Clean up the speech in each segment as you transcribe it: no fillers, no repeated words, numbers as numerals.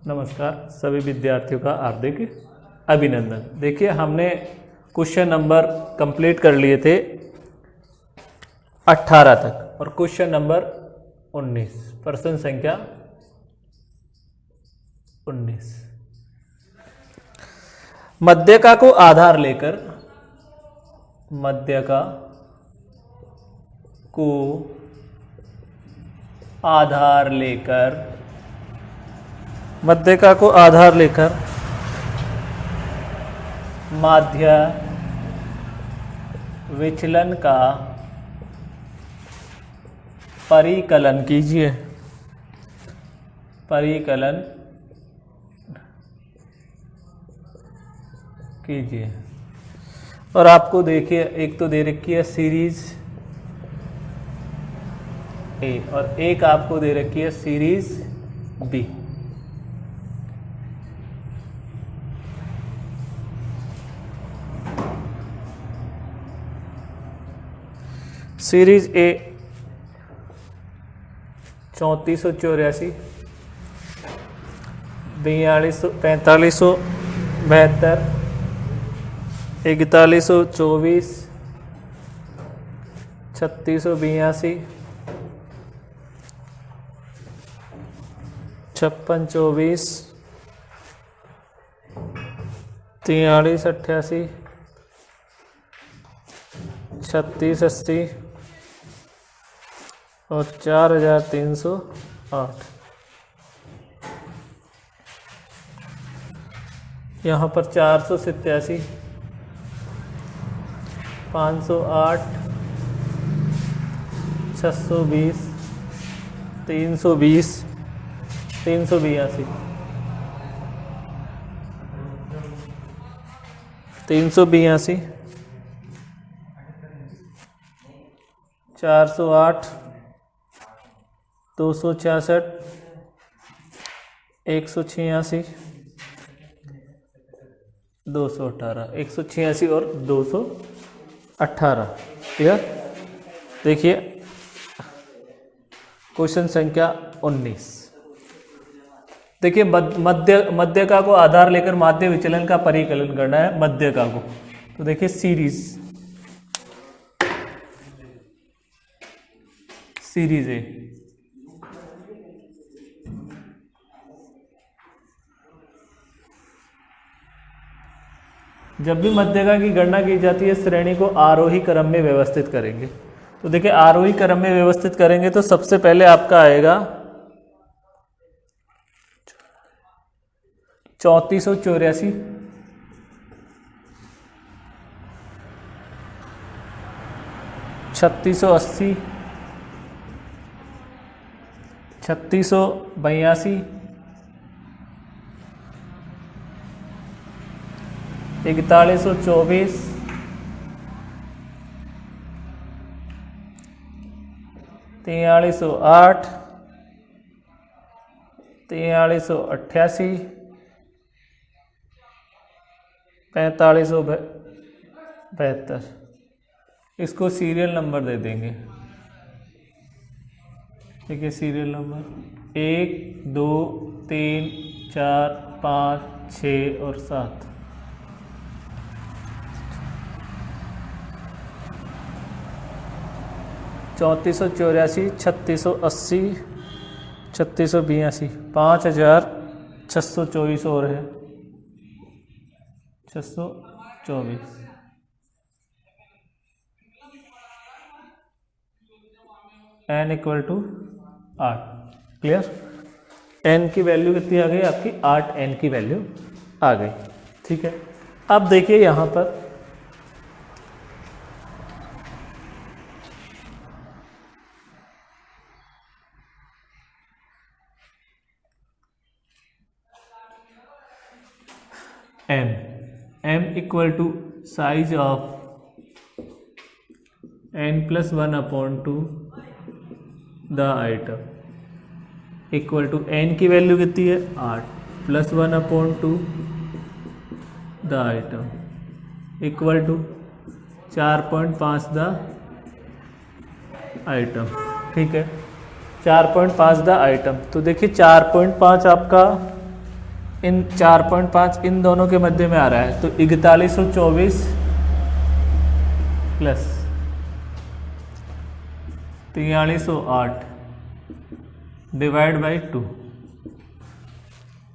नमस्कार सभी विद्यार्थियों का हार्दिक अभिनंदन। देखिए हमने क्वेश्चन नंबर कंप्लीट कर लिए थे 18 तक और क्वेश्चन नंबर 19 प्रश्न संख्या 19 मध्यका को आधार लेकर मध्यका को आधार लेकर मध्यका को आधार लेकर माध्य विचलन का परिकलन कीजिए। परिकलन कीजिए और आपको देखिए एक तो दे रखी है सीरीज ए और एक आपको दे रखी है सीरीज बी। सीरीज ए 3484 4572 4124 3682 5624 4388 3680 और 4308। यहाँ पर 487 508 620 320 382 382 408 266 186 218 186 और 218। क्लियर। देखिए क्वेश्चन संख्या 19। देखिए मध्यका को आधार लेकर माध्य विचलन का परिकलन करना है मध्यका को। तो देखिए सीरीज ए जब भी मध्यका की गणना की जाती है श्रेणी को आरोही क्रम में व्यवस्थित करेंगे। तो देखिए आरोही क्रम में व्यवस्थित करेंगे तो सबसे पहले आपका आएगा 3484 3680 3682 4124 4308 4388 4572। इसको सीरियल नंबर दे देंगे। ठीक है, सीरियल नंबर 1 2 3 4 5 6 और 7। चौंतीस 3680 3682 5624 और है 624। n equal to 8। Clear. n की वैल्यू कितनी आ गई आपकी 8 n की वैल्यू आ गई। ठीक है, अब देखिए यहां पर m equal to size of n+1/2 the item equal to n की वैल्यू कितनी है 8 +1/2 the item equal to 4.5 the item. ठीक है, 4.5 द आइटम। तो देखिए 4.5 आपका इन 4.5 इन दोनों के मध्य में आ रहा है, तो 4124 प्लस 4308 डिवाइड बाई 2।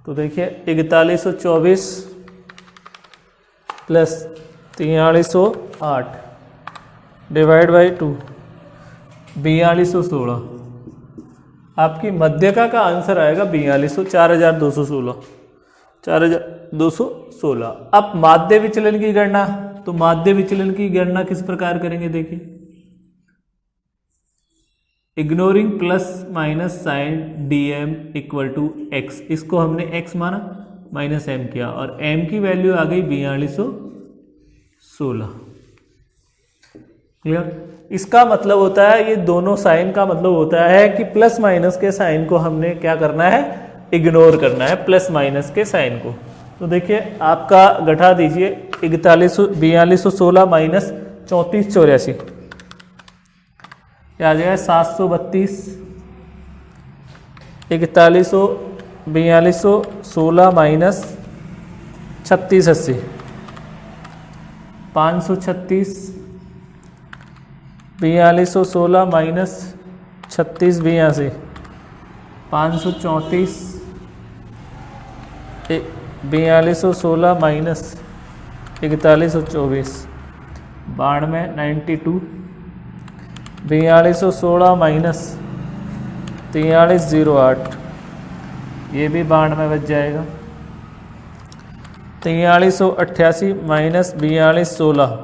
तो देखिए 4124 प्लस 4308 डिवाइड बाई 2 4216। आपकी मध्यका का आंसर आएगा 4216 4216। अब माध्य विचलन की गणना, तो माध्य विचलन की गणना किस प्रकार करेंगे देखिए, ignoring plus minus sign dm equal to x, इसको हमने x माना माइनस m किया और m की वैल्यू आ गई 4216। क्लियर। इसका मतलब होता है, ये दोनों साइन का मतलब होता है कि प्लस माइनस के साइन को हमने क्या करना है, इग्नोर करना है प्लस माइनस के साइन को। तो देखिए आपका घटा दीजिए 4216 माइनस 3484, क्या आ जाएगा 732। 4216 माइनस 3680 536। 4216 माइनस 3682 534। 4216 माइनस 4124 92। 4216 माइनस 4308, ये भी 92 बच जाएगा। 4388 माइनस 4216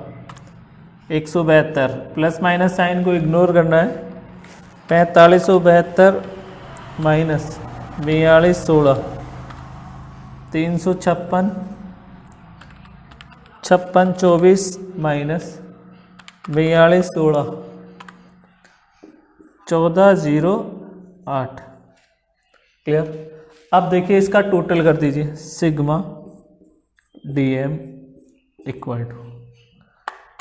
172, प्लस माइनस साइन को इग्नोर करना है। 4572 माइनस 4216 356। 5624 माइनस 4216 1408। क्लियर। अब देखिए इसका टोटल कर दीजिए, sigma dm equal two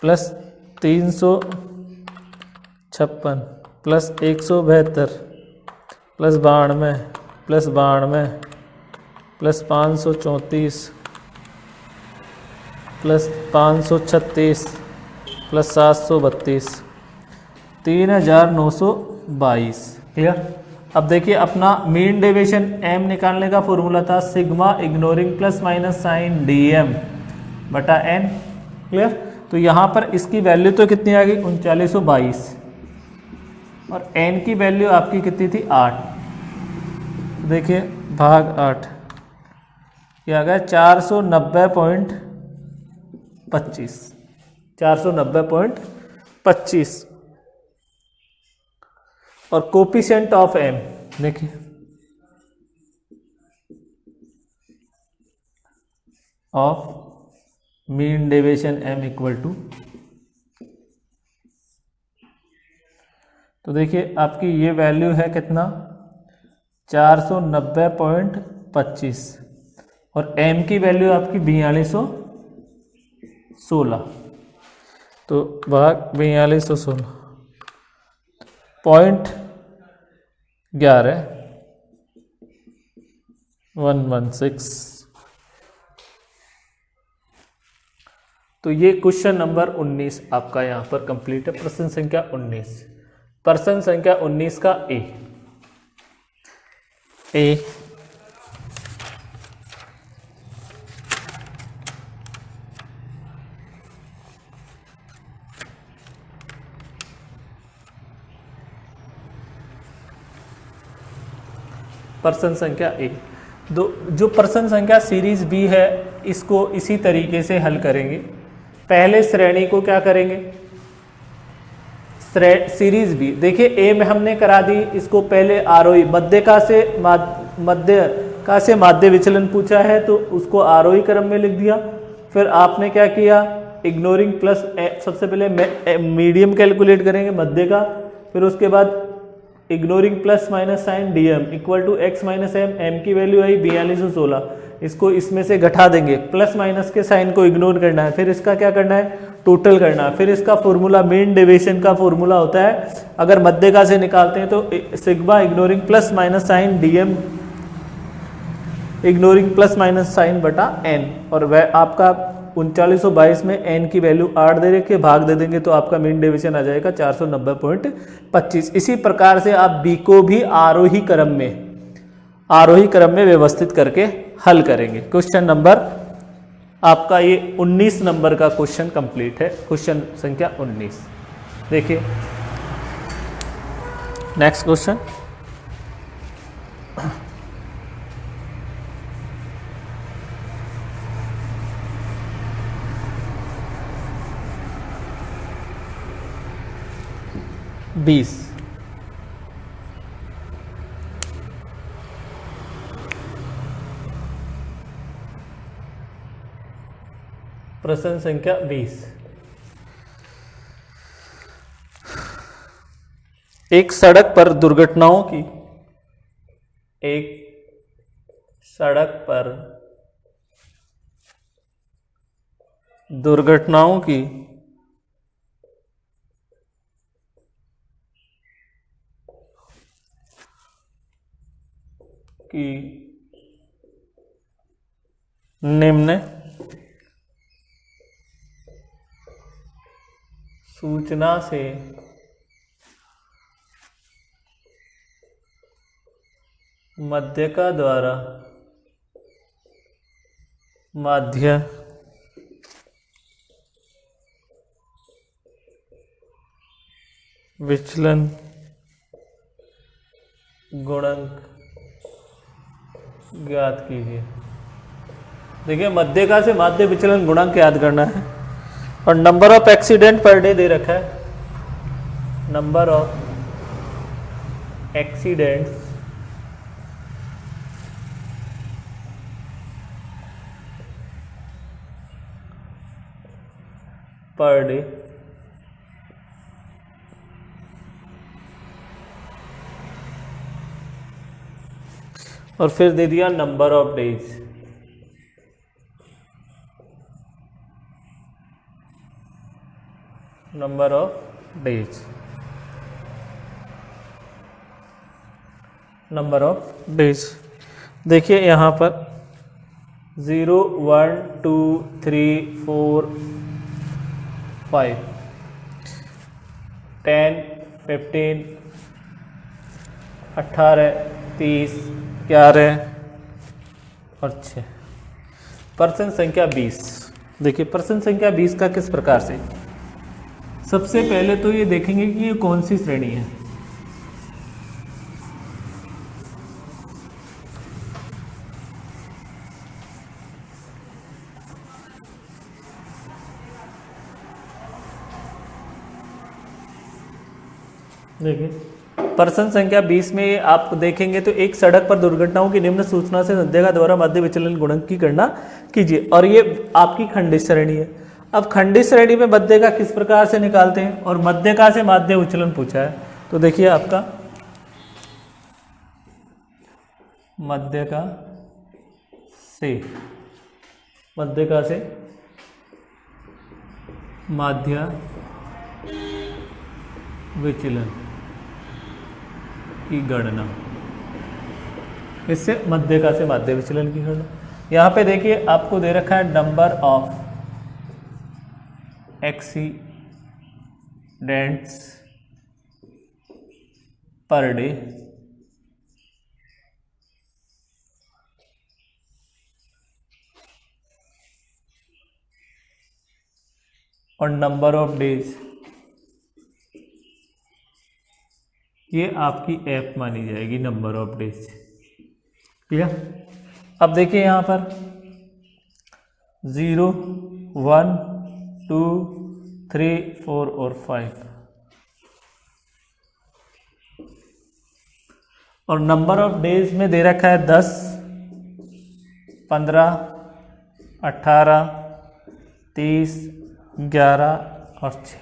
plus 356 plus 172 plus 92 plus 92 plus 534 plus 536 plus 732 3922। Clear. अब देखिए अपना मीन डेविएशन m निकालने का फॉर्मूला था sigma ignoring plus minus sign dm बटा n। क्लियर। तो यहाँ पर इसकी वैल्यू तो कितनी आ गई 3922 और n की वैल्यू आपकी कितनी थी 8। देखिए भाग 8 क्या आ गया 490.25 490.25। और कोफिशिएंट ऑफ m देखिए of mean deviation m equal to, तो देखिए आपकी ये वैल्यू है कितना 490.25 और m की वैल्यू आपकी 4216। तो भाग 4216 .11 तो ये क्वेश्चन नंबर 19 आपका यहाँ पर कंप्लीट है। प्रश्न संख्या 19, प्रश्न संख्या 19 का ए प्रश्न संख्या ए। जो प्रश्न संख्या सीरीज बी है इसको इसी तरीके से हल करेंगे। पहले श्रेणी को क्या करेंगे, सीरीज बी देखिए ए में हमने करा दी, इसको पहले आरोही मध्यका से माध्य विचलन पूछा है तो उसको आरोही क्रम में लिख दिया। फिर आपने क्या किया, इग्नोरिंग प्लस सबसे पहले मीडियम कैलकुलेट करेंगे मध्य का, फिर उसके बाद ignoring plus minus sign dm equal to x minus m की वैल्यू आई 4216, इसको इसमें से घटा देंगे, प्लस माइनस के साइन को इग्नोर करना है, फिर इसका क्या करना है टोटल करना है। फिर इसका फॉर्मूला मीन डेविएशन का फॉर्मूला होता है, अगर मध्यका से निकालते हैं तो sigma ignoring plus minus sign dm ignoring plus minus sign बटा n, और वह आपका 3922 में n की वैल्यू 8 दे रखी है, भाग दे देंगे तो आपका मीन डेविएशन आ जाएगा 490.25। इसी प्रकार से आप b को भी आरोही क्रम में व्यवस्थित करके हल करेंगे। क्वेश्चन नंबर आपका ये 19 नंबर का क्वेश्चन कंप्लीट है, क्वेश्चन संख्या 19। देखिए नेक्स्ट क्वेश्चन, बीस। प्रश्न संख्या 20। एक सड़क पर दुर्घटनाओं की निम्न सूचना से मध्यका द्वारा माध्य विचलन गुणांक ज्ञात कीजिए। देखिए मध्यका से माध्य विचलन गुणांक याद करना है, और number of accident per day they रखा है। Number of accidents per day, और फिर दे दिया number of days. Number of days देखिए यहाँ पर 0 1 2 3 4 5 10 15 18 30 11 और 6। प्रश्न संख्या 20। देखिए प्रश्न संख्या 20 का किस प्रकार से, सबसे पहले तो ये देखेंगे कि ये कौन सी श्रेणी है। देखिए प्रश्न संख्या 20 में आप देखेंगे तो एक सड़क पर दुर्घटनाओं की निम्न सूचना से मध्यका द्वारा माध्य विचलन गुणांक की गणना कीजिए, और ये आपकी खंडित श्रेणी है। अब खंडित श्रेणी में मध्यका किस प्रकार से निकालते हैं, और मध्यका से माध्य विचलन पूछा है, तो देखिए आपका मध्यका से माध्य विचलन की गणना, इससे मध्यका से माध्य विचलन की गणना। यहाँ पे देखिए आपको दे रखा है number of accidents per day, और नंबर ऑफ डेज, ये आपकी एफ मानी जाएगी नंबर ऑफ डेज। क्लियर। अब देखिए यहाँ पर 0 1 2 3 4 और 5, और नंबर ऑफ डेज में दे रखा है 10 15 18 30 11 और 6।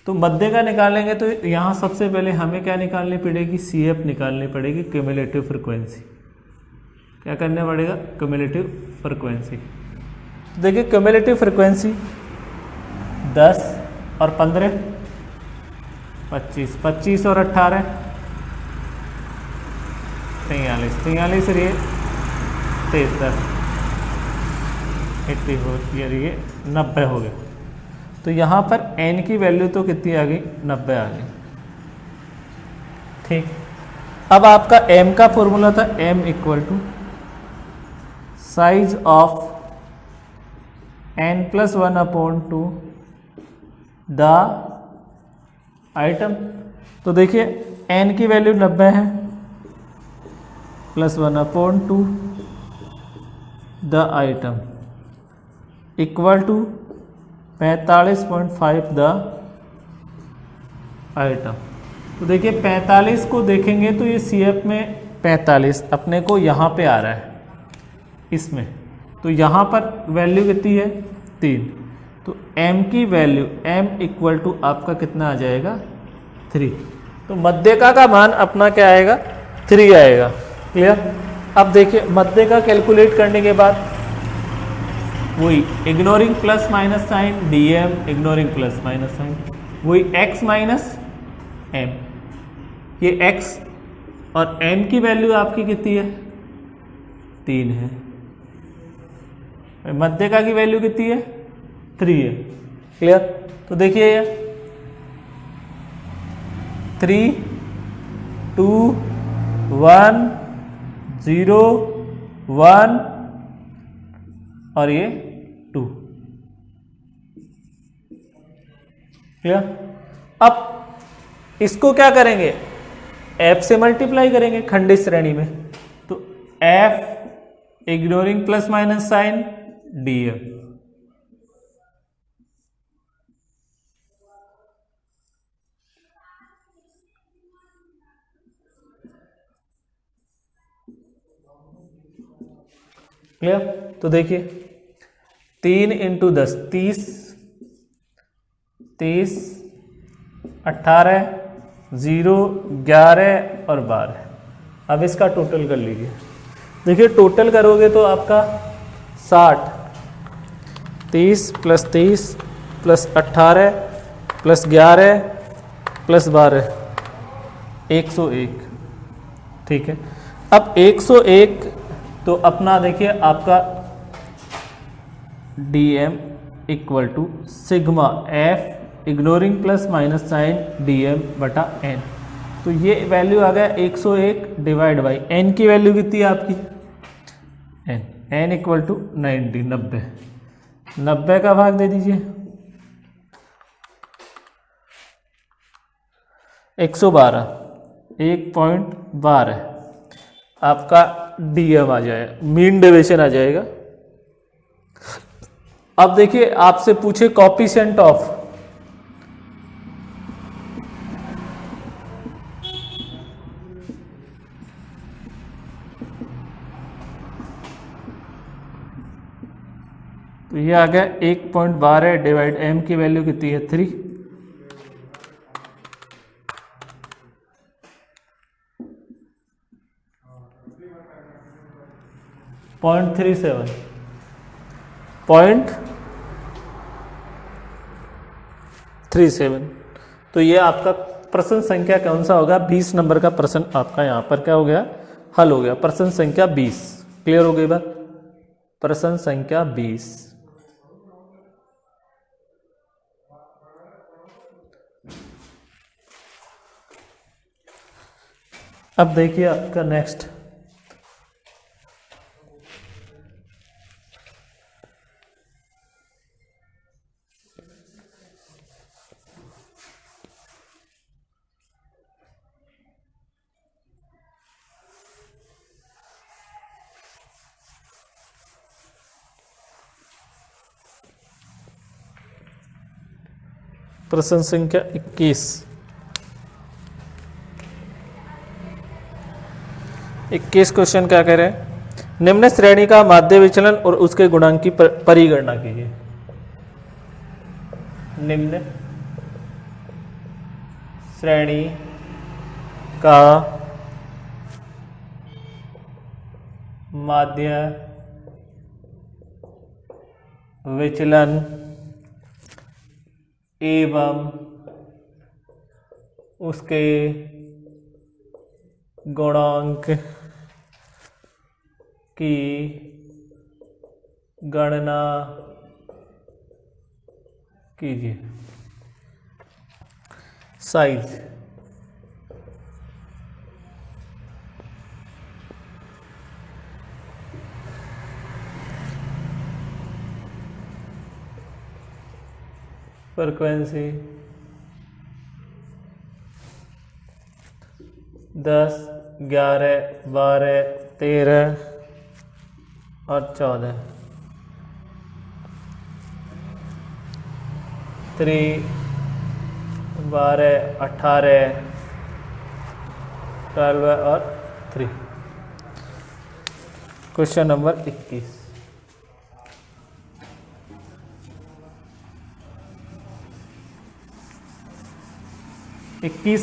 तो मध्य का निकालेंगे तो यहाँ सबसे पहले हमें क्या निकालनी पड़ेगी, CF निकालनी पड़ेगी, क्यूमुलेटिव फ्रीक्वेंसी। क्या करना पड़ेगा, क्यूमुलेटिव फ्रीक्वेंसी। देखिए क्यूमुलेटिव फ्रीक्वेंसी 10 और 15 25, 25 और 18 43, 43 और ये 73, 84, ये 90 हो गया। तो यहाँ पर n की वैल्यू तो कितनी आ गई, 90 आ गई। ठीक, अब आपका m का फॉर्मूला था m equal to size of n+1/2 the item. तो देखिए n की वैल्यू 90 है, +1/2 the item equal to 45.5 the item. तो देखिए 45 को देखेंगे तो ये CF में 45 अपने को यहाँ पे आ रहा है इसमें, तो यहाँ पर वैल्यू कितनी है, 3। तो m की वैल्यू m इक्वल टू आपका कितना आ जाएगा, 3। तो मध्यका का मान अपना क्या आएगा, 3 आएगा। क्लियर। अब देखिए मध्यका कैलकुलेट करने के बाद वही ignoring plus minus sign dm, ignoring plus minus sign, वही x माइनस m, ये x और m की वैल्यू आपकी कितनी है, 3 है। मध्यका की वैल्यू कितनी है, 3 है। क्लियर। तो देखिए ये 3, 2, 1, 0, 1 और ये 2। क्लियर। अब इसको क्या करेंगे, f से मल्टीप्लाई करेंगे खंडित श्रेणी में। तो f ignoring plus minus sign df, clear. तो देखिए 3 × 10 30, 30, 18, 0, 11 और 12। अब इसका टोटल कर लीजिए। देखिए टोटल करोगे तो आपका 60, 30 + 30 + 18 + 11 + 12, 101। ठीक है। अब 101 तो अपना देखिए आपका dm equal to sigma f ignoring plus minus sign dm/n। तो ये वैल्यू आ गया 101 डिवाइड बाई n की वैल्यू कितनी है आपकी, n इक्वल टू 90, 90। 90 का भाग दे दीजिए 112, 1.12 आपका dm आ जाएगा, मीन डेविएशन आ जाएगा। अब देखिए आपसे पूछे कोएफिशिएंट ऑफ, तो ये आ गया 1.12 डिवाइड m की वैल्यू कितनी है, 3। .37 तो ये आपका प्रश्न संख्या कौन सा होगा, 20 नंबर का प्रश्न आपका यहाँ पर क्या हो गया, हल हो गया। प्रश्न संख्या 20। क्लियर हो गई बात। प्रश्न संख्या 20। अब देखिए आपका नेक्स्ट, प्रश्न संख्या 21। 21 क्वेश्चन क्या कह रहे हैं, निम्न श्रेणी का माध्य विचलन और उसके गुणांक की परिगणना कीजिए। निम्न श्रेणी का माध्य विचलन एवं उसके गुणांक की गणना कीजिए। साइज फ्रीक्वेंसी 10, 11, 12, 13 और 14, 3, 12, 18, 12 और 3। Question number 21।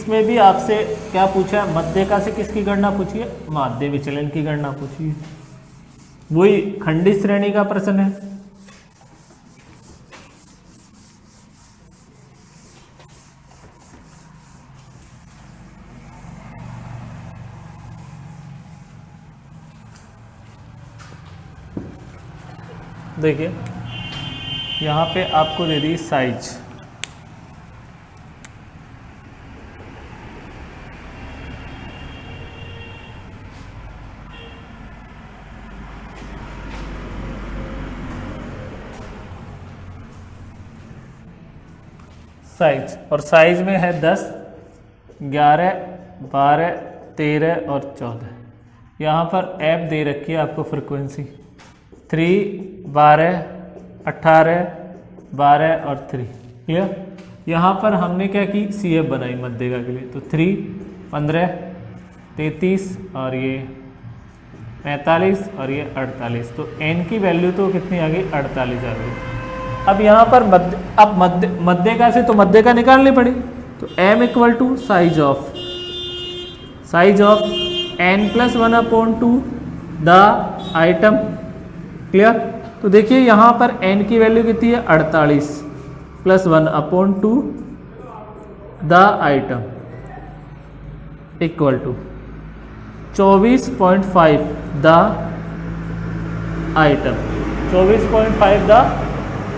में भी आपसे क्या पूछा है, मध्यिका से किसकी गणना पूछी है, माध्य विचलन की गणना पूछी है। वही खंडित श्रेणी का प्रश्न है। देखिए यहाँ पे आपको दे दी साइज, साइज, और साइज में है 10, 11, 12, 13 और 14। यहाँ पर ऐप दे रखी है आपको फ्रीक्वेंसी 3, 12, 18, 12 और 3। क्लियर। यहाँ पर हमने क्या की, सी एफ बनाई मध्यिका के लिए। तो 3, 15, 33 और ये 45 और ये 48। तो n की वैल्यू तो कितनी आ गई, 48 आ गई। अब यहाँ पर मध्यिका से तो मध्यिका निकालनी पड़ी। तो m equal to size of n+1/2 the item. Clear. तो देखिए यहाँ पर n की वैल्यू कितनी है, 48 + 1/2 the item equal to 24.5 the item, 24.5 the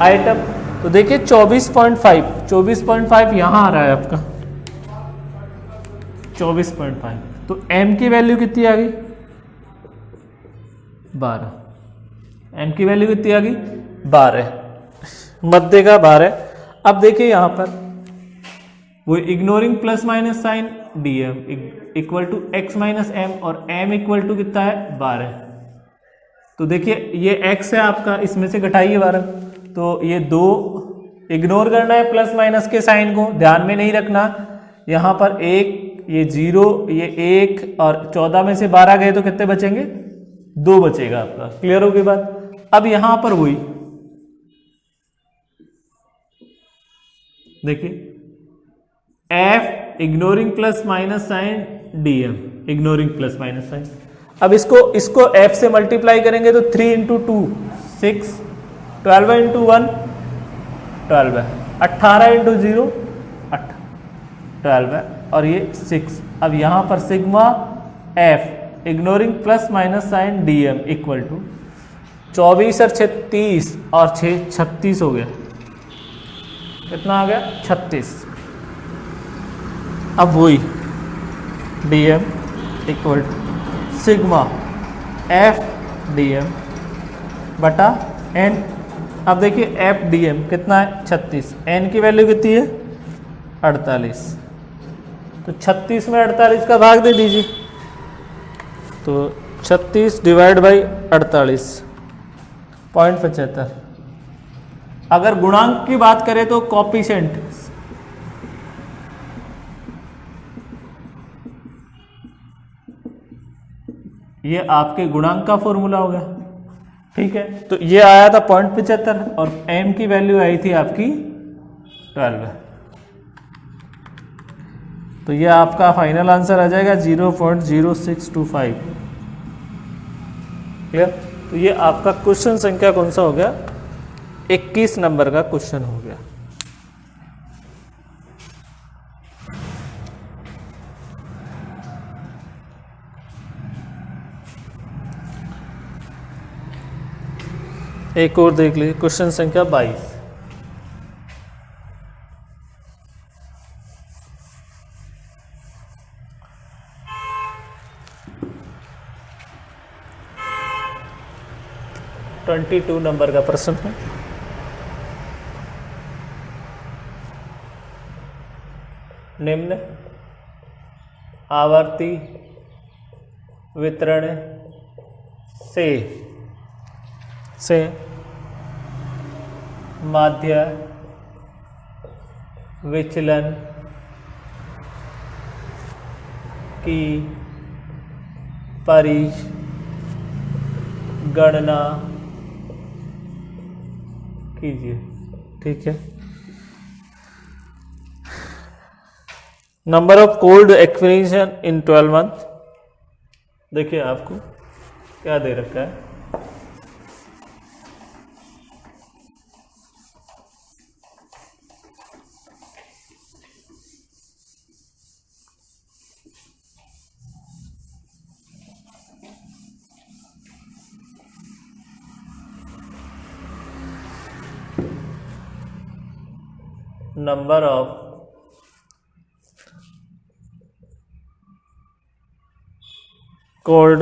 item. तो देखिए 24.5 यहाँ आ रहा है आपका 24.5। तो m की वैल्यू कितनी आ गई, 12। m की वैल्यू कितनी आ गई, 12। मध्यिका 12। अब देखिए यहाँ पर वो ignoring plus minus sign dm equal to x minus m, और m इक्वल टू कितना है, 12। तो देखिए ये x है आपका, इसमें से घटाइए 12। तो ये 2 इग्नोर करना है प्लस माइनस के साइन को, ध्यान में नहीं रखना। यहाँ पर 1, ये 0, ये 1 और 14 में से 12 गए तो कितने बचेंगे, 2 बचेगा आपका। क्लियर होगी बात। अब यहाँ पर वही देखिए f ignoring plus minus sign dm, ignoring plus minus sign. अब इसको f से मल्टीप्लाई करेंगे तो 3 × 2 6, 12 × 1 12 है, 18 × 0 12 है, और ये 6। अब यहाँ पर sigma f ignoring plus minus sign dm equal to 24 और 36 और 6 36 हो गया। कितना आ गया, 36। अब वही dm equal to sigma f dm बटा n। अब देखिए f dm कितना है, 36। n की वैल्यू कितनी है, 48। तो 36 में 48 का भाग दे दीजिए। तो 36 डिवाइड बाई 48 0.75। अगर गुणांक की बात करें तो कॉफिशिएंट ये आपके गुणांक का फॉर्मूला हो गया। ठीक है, तो ये आया था 0.75 और m की वैल्यू आई थी आपकी 12। तो ये आपका फाइनल आंसर आ जाएगा 0.0625। क्लियर। तो ये आपका क्वेश्चन संख्या कौन सा हो गया, 21 नंबर का क्वेश्चन हो गया। एक और देख लीजिए क्वेश्चन संख्या 22। ट्वेंटी 22 नंबर का प्रश्न है। निम्न आवर्ती वितरण से माध्य विचलन की परिगणना कीजिए। ठीक है। Number of cold experience in 12 month. देखिए आपको क्या दे रखा है। Number of cold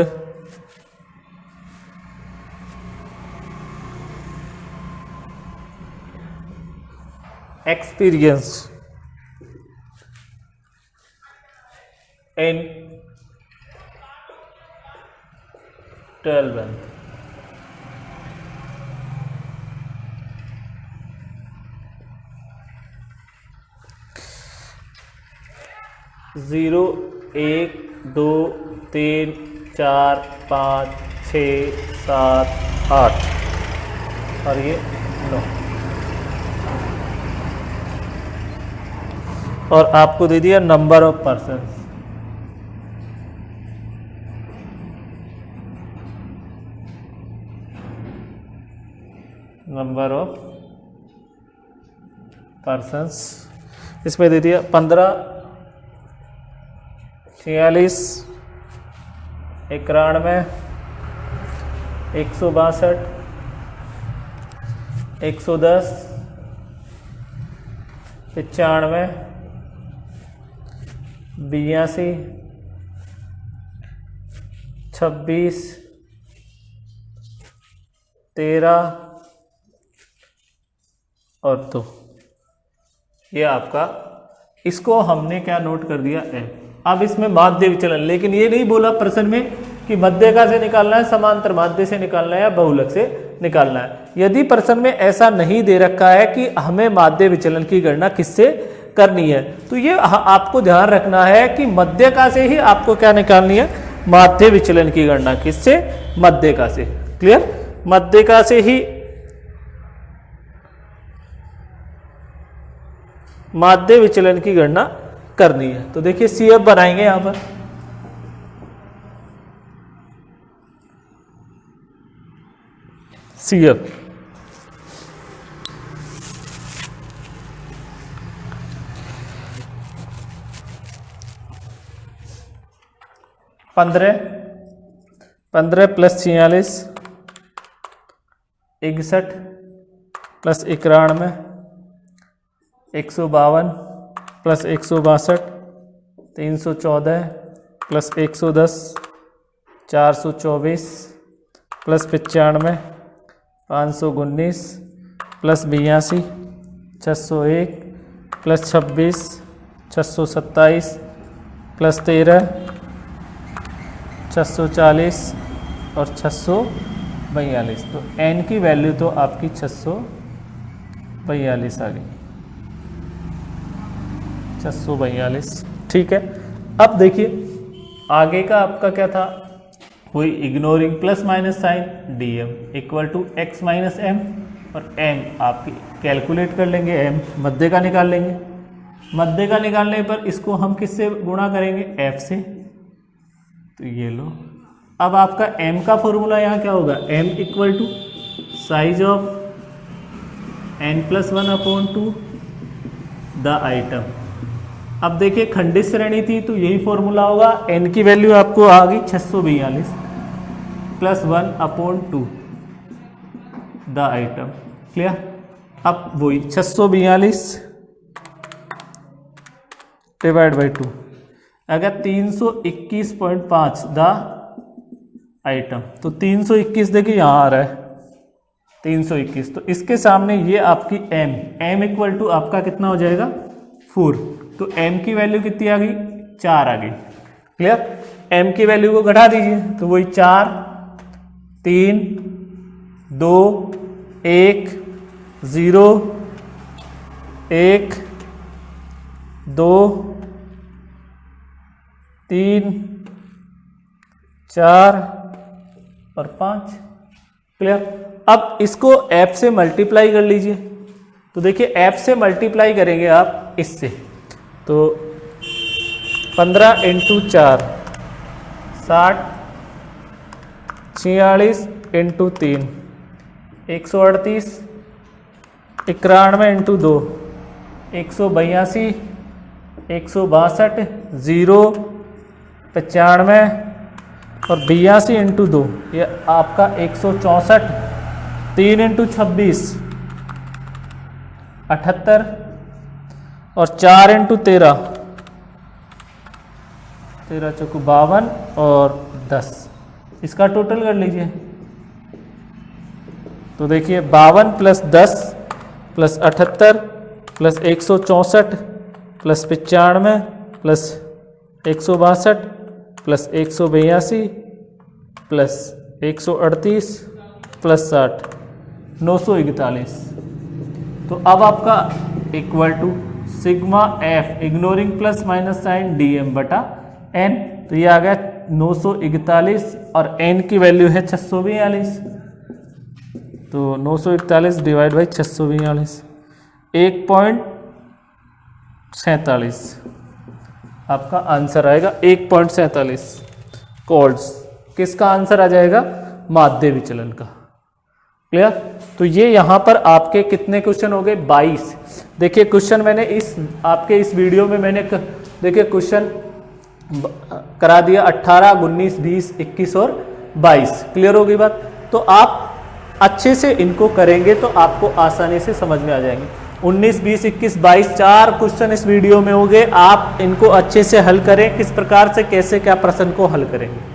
experience in 12 month. Zero, 1, 2, 3, 4, 5, 6, 7, 8 और ये 9। और आपको दे दिया number of persons. Number of persons इसमें दे दिया 15, 46, 91, 162, 110, 95, 82, 26, 13 और 2। ये आपका, इसको हमने क्या नोट कर दिया है। अब इसमें माध्य विचलन, लेकिन ये नहीं बोला प्रश्न में कि मध्यका से निकालना है, समांतर माध्य से निकालना है या बहुलक से निकालना है। यदि प्रश्न में ऐसा नहीं दे रखा है कि हमें माध्य विचलन की गणना किससे करनी है, तो ये आपको ध्यान रखना है कि मध्यका से ही आपको क्या निकालनी है, माध्य विचलन की गणना। किससे? मध्यका से। क्लियर? मध्यका से ही माध्य विचलन की गणना करनी है। तो देखिए CF बनाएंगे यहां पर। CF 15 plus 46 61 plus 91 152 plus 162 314 plus 110 424 plus 95 519 plus 82 601 plus 26 627 plus 13 640 और 642। तो n की वैल्यू तो आपकी 642 आ गई, 642। ठीक है। अब देखिए आगे का आपका क्या था, वही ignoring plus minus sign dm equal to x minus m, और m आपकी कैलकुलेट कर लेंगे, m मध्य का निकाल लेंगे। मध्य का निकालने पर इसको हम किससे गुणा करेंगे, f से। तो ये लो, अब आपका m का फॉर्मूला यहाँ क्या होगा, m equal to size of n+1/2 the item. अब देखिए खंडित श्रेणी थी तो यही फॉर्मूला होगा, n की वैल्यू आपको आ गई 642 +1/2 द आइटम। क्लियर। अब वही 642 डिवाइड बाई 2, अगर 321.5 द आइटम, तो 321 देखिए यहाँ आ रहा है 321, तो इसके सामने ये आपकी m इक्वल टू आपका कितना हो जाएगा 4, तो m की वैल्यू कितनी आ गई 4 आ गई। क्लियर। m की वैल्यू को घटा दीजिए, तो वही 4 3 2 1 0 1 2 3 4 और 5। क्लियर। अब इसको f से मल्टीप्लाई कर लीजिए, तो देखिए f से मल्टीप्लाई करेंगे आप इससे, तो 15 इंटू 4 60, 46 इंटू 3 138, 91 इंटू 2 182, 162 0 95 और 82 इंटू 2 ये आपका 164, 3 इंटू 26 78 और 4 इंटू 13 चौको 52 और 10, इसका टोटल कर लीजिए। तो देखिए 52 plus 10 plus 78 plus 164 plus 95 plus 162 plus 182 plus 138 plus 60 941। तो अब आपका equal to sigma f ignoring plus minus sign d m बटा एन, तो ये आ गया 941 और एन की वैल्यू है 642, तो 941 डिवाइड बाई 642 1.47 आपका आंसर आएगा 1.47 कोल्ड्स। किसका आंसर आ जाएगा माध्य विचलन का। क्लियर। तो ये यहाँ पर आपके कितने क्वेश्चन हो गए 22। देखिए क्वेश्चन मैंने आपके इस वीडियो में मैंने देखिए क्वेश्चन करा दिया 18 19 20 21 और 22। क्लियर हो गई बात। तो आप अच्छे से इनको करेंगे तो आपको आसानी से समझ में आ जाएंगे। 19 20 21 22 4 क्वेश्चन इस वीडियो में हो गए। आप इनको अच्छे से हल करें, किस प्रकार से कैसे क्या प्रश्न को हल करेंगे।